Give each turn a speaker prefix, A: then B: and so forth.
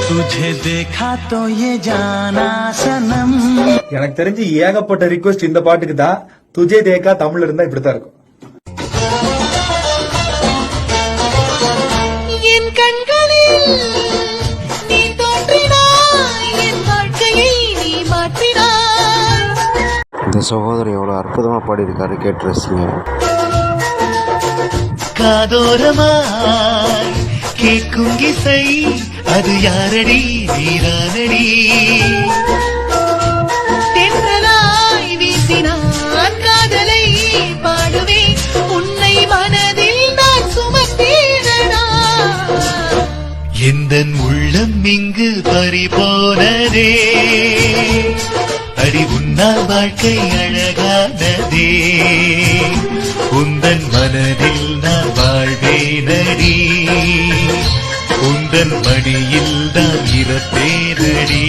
A: तुझे देखा तो ये जाना सनम.
B: எனக்கு தெரிஞ்சு ஏகப்பட்ட ரிக்வெஸ்ட் இந்த பாட்டுக்கு தான். துஜே தேக்கா தமிழ்ல இருந்தா இப்படித்தான் இருக்கும்.
C: என் கண்களில் நீ தோன்றினாய், என் வாழ்க்கையை நீ மாற்றினாய்.
D: இந்த சகோதரி எவ்வளோ அற்புதமாக பாடியிருக்காரு, கேட்டு ரசிங்க.
A: காதோரமாய் கேட்கும் இசை அது யாரடி நீரானடி.
C: தென்றலாய் வீசினான் காதலை பாடுவேன், உன்னை மனதில் நான் சுமந்தேனடா.
A: எந்தன் உள்ளம் இங்கு பறிபோனதே, அடி உன்னால் வாழ்க்கை அழகானதே. உந்தன் மனதில் நான் வாழ்வேனடி, உந்தன் மடியில் நான் இறப்பேனடி.